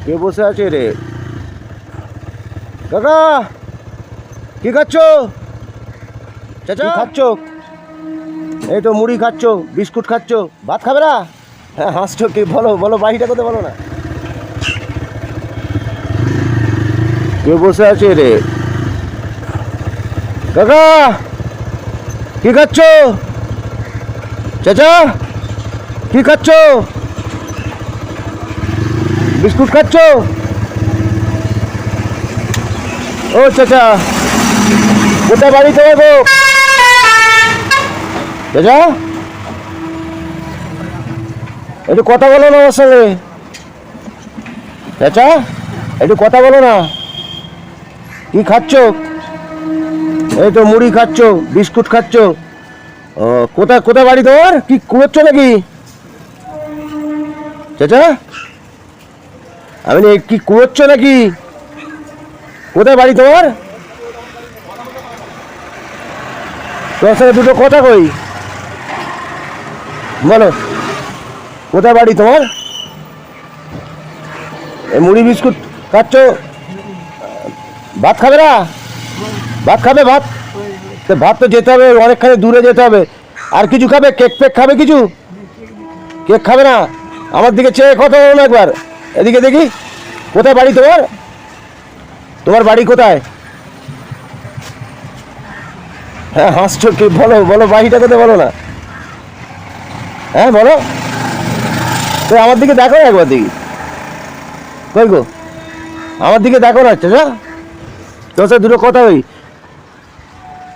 কে বসে আছে রে? কাকা কি খাচ্ছ? চাচা কি খাচ্ছ? এই তো মুড়ি খাচ্ছ, বিস্কুট খাচ্ছ, ভাত খাবে না? হ্যাঁ হাসছো কি? বলো বলো, বাড়িটা কোথায় বলো না। কে বসে আছে রে? কাকা কি খাচ্ছ? চাচা কি খাচ্ছ? বিস্কুট খাচ্ছ? ও চাচা কোথায় বাড়ি তোমার গো? চাচা একটু কথা বলো না আমার সঙ্গে। চাচা একটু কথা বলো না। কি খাচ্ছ? এই তো মুড়ি খাচ্ছ, বিস্কুট খাচ্ছ। ও কোথায় কোথায় বাড়ি তোমার? কি কুড়োচ্ছ নাকি চাচা? আমি কি কুড়োচ্ছ নাকি? কোথায় বাড়ি তোমার? তোমার সাথে দুটো কথা কই, বলো কোথায় বাড়ি তোমার? এই মুড়ি বিস্কুট খাচ্ছ, ভাত খাবে না? ভাত খাবে? ভাত ভাত তো যেতে হবে, অনেকখানি দূরে যেতে হবে। আর কিছু খাবে? কেক ফেক খাবে কিছু? কেক খাবে না? আমার দিকে চেয়ে কথা বলো না একবার, এদিকে দেখি। কোথায় বাড়ি তোমার? তোমার বাড়ি কোথায়? হ্যাঁ হাসছো কি? বলো বলো, বাড়িটা কোথায় বলো না। হ্যাঁ বলো তো, আমার দিকে দেখো না একবার দেখি। কই গো আমার দিকে দেখো না চাচা, তোর সাথে দুটো কথা বলি।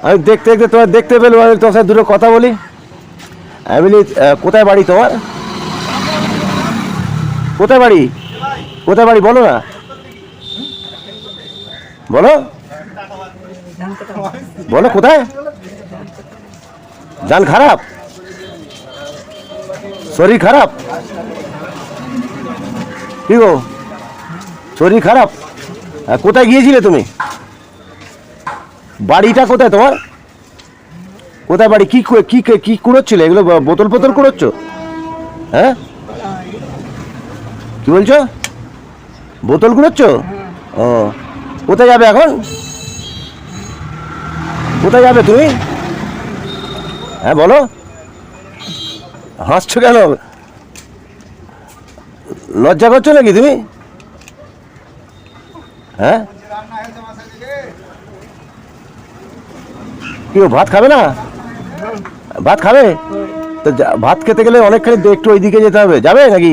আমি দেখতে দেখতে তোমার দেখতে পেলাম, আমি তোর সাথে দুটো কথা বলি। আমি বলি কোথায় বাড়ি তোমার? কোথায় বাড়ি? কোথায় বাড়ি বলো না, বলো বলো কোথায়? জান খারাপ? শরীর খারাপ? কি গো শরীর খারাপ? কোথায় গিয়েছিলে তুমি? বাড়িটা কোথায় তোমার? কোথায় বাড়ি? কি কি কি কুড়োচ্ছিলে এগুলো? বোতল বোতল কুড়োচ্ছ? হ্যাঁ কি বলছো? বোতল কুড়োচ্ছ? ও কোথায় যাবে এখন? কোথায় যাবে তুমি? হ্যাঁ বলো। হাসছো কেন? লজ্জা করছো নাকি তুমি? হ্যাঁ কি ভাত খাবে না? ভাত খাবে তো ভাত খেতে গেলে অনেকখানি একটু ওইদিকে যেতে হবে, যাবে নাকি?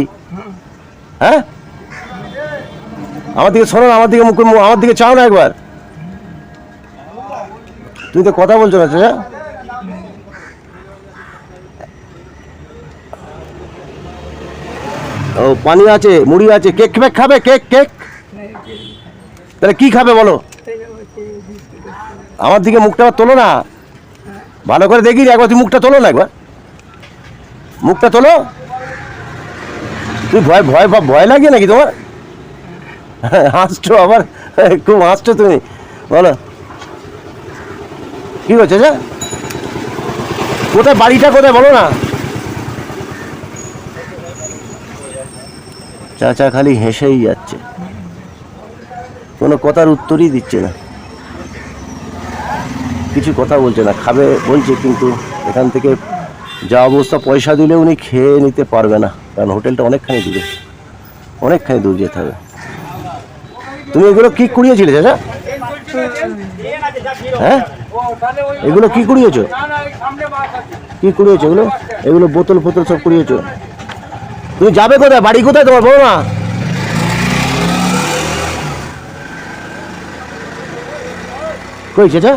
হ্যাঁ আমার দিকে শোনো, আমার দিকে মুখ, আমার দিকে চাও না একবার। তুমি তো কথা বলছো না চাচা। ও পানি আছে, মুড়ি আছে, কেক ফেক খাবে? কেক কেক তাহলে কি খাবে বলো? আমার দিকে মুখটা তোলো না, ভালো করে দেখি একবার। তুমি মুখটা তোলো না একবার, মুখটা তোলো। তুই ভয় ভয় ভয় লাগে নাকি তোমার? হাসছো আবার, খুব হাসছো তুমি। বলো কি হচ্ছে যা? কোথায় বাড়িটা কোথায় বলো না। চাচা খালি হেসেই যাচ্ছে, কোনো কথার উত্তরই দিচ্ছে না, কিছু কথা বলছে না। খাবে বলছে কিন্তু এখান থেকে যা অবস্থা, পয়সা দিলে উনি খেয়ে নিতে পারবে না, কারণ হোটেলটা অনেকখানি দূরে, অনেকখানি দূর যেতে হবে। তুমি এগুলো কি কুড়িয়েছিলে চাচা? হ্যাঁ এগুলো কি কুড়িয়েছো? কি কুড়িয়েছো এগুলো? এগুলো বোতল ফোতল সব কুড়িয়েছো? তুমি যাবে কোথায়? বাড়ি কোথায় তোমার বলো না। কই চাচা?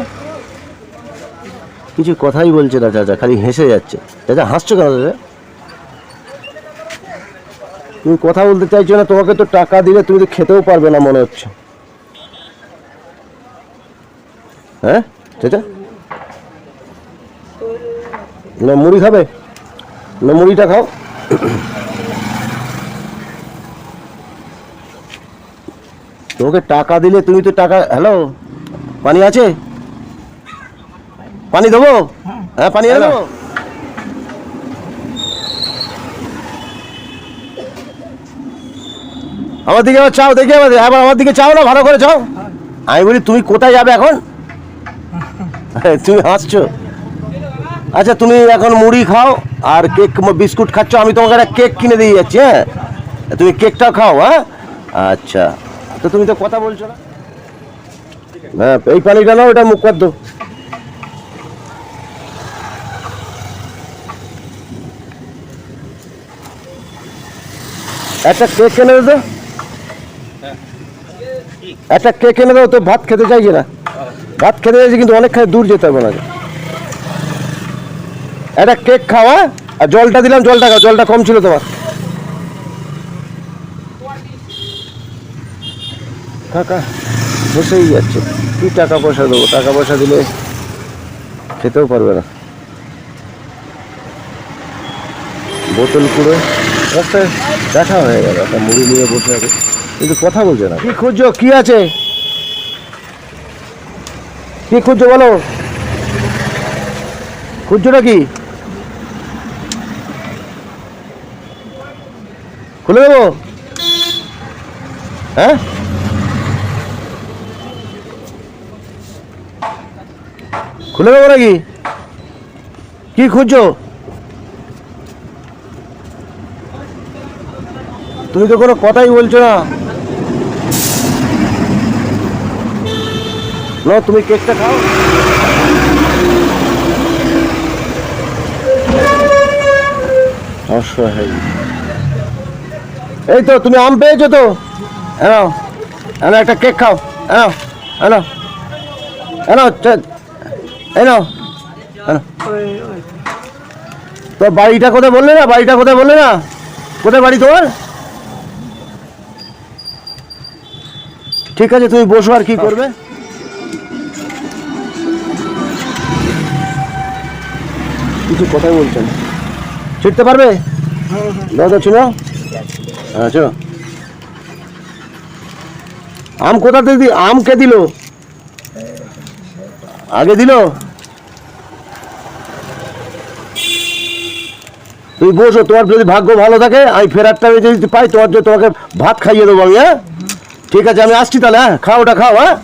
কিছু কথাই বলছে না চাচা, খালি হেসে যাচ্ছে। চাচা হাসছো কেন চাচা? তুমি কথা বলতে চাইছো না? তোমাকে তো টাকা দিলে তুমি তো খেতেও পারবে না মনে হচ্ছে। হ্যাঁ চাচা না মুড়ি খাবে? না মুড়িটা খাও। তোমাকে টাকা দিলে তুমি তো টাকা। হ্যালো পানি আছে? পানি দেবো? হ্যাঁ পানি এনে দেবো। আমার দিকে আবার চাও, দেখি আবার আমার দিকে চাও না, ভালো করে চাও। আমি বলি তুমি কোথায় যাবে এখন? তুমি হাসছো। আচ্ছা তুমি এখন মুড়ি খাও আর কেক বিস্কুট খাচ্ছ, আমি তোমাকে একটা কেক কিনে দিয়ে যাচ্ছি। হ্যাঁ তুমি কেকটাও খাও। হ্যাঁ আচ্ছা, তো তুমি তো কথা বলছো না। হ্যাঁ এই পানিটা নাও, এটা মুখ কর দো। একটা কেক এনে দাও তো, একটা কেক এনে দাও তো। ভাত খেতে চাইছে না, ভাত খেতে চাইছে কিন্তু অনেকখানি দূর যেতে হবে না। একটা কেক খাওয়া আর জলটা দিলাম, জলটা খাও, জলটা কম ছিল তোমার। কাকা বসেই যাচ্ছে, কি টাকা পয়সা দেবো? টাকা পয়সা দিলে খেতেও পারবে না। বোতল পুরো রাস্তায় দেখা হয়ে গেল, একটা মুড়ি নিয়ে বসে আছে কিন্তু কথা বলছে না। কি খুঁজছো? কি আছে? কি খুঁজছো বলো? খুঁজছোটা কি? খুলে দেবো? হ্যাঁ খুলে দেবো নাকি? কি খুঁজছো? তুমি তো কোনো কথাই বলছো না। না তুমি কেকটা খাও। অসহায়। এই তো তুমি আম পেয়েছো তো, এনাও এনাও একটা কেক খাও। এনাও এনাও এনাও এনাও এনাও। তো বাড়িটা কোথায় বললে না? বাড়িটা কোথায় বললে না? কোথায় বাড়ি তোমার? ঠিক আছে তুমি বসো, আর কি করবে? কিছু কথাই বলছেন, ছুটতে পারবে? দাদা শুনো, আচ্ছা আম কোথা থেকে আম কে দিল? আগে দিল? তুমি বসো, তোমার যদি ভাগ্য ভালো থাকে আমি ফেরার টাইমে যদি পাই তোমার জন্য তোমাকে ভাত খাইয়ে দেবো আমি। হ্যাঁ ঠিক আছে আমি আসছি তাহলে। হ্যাঁ খাও, ওটা খাও। হ্যাঁ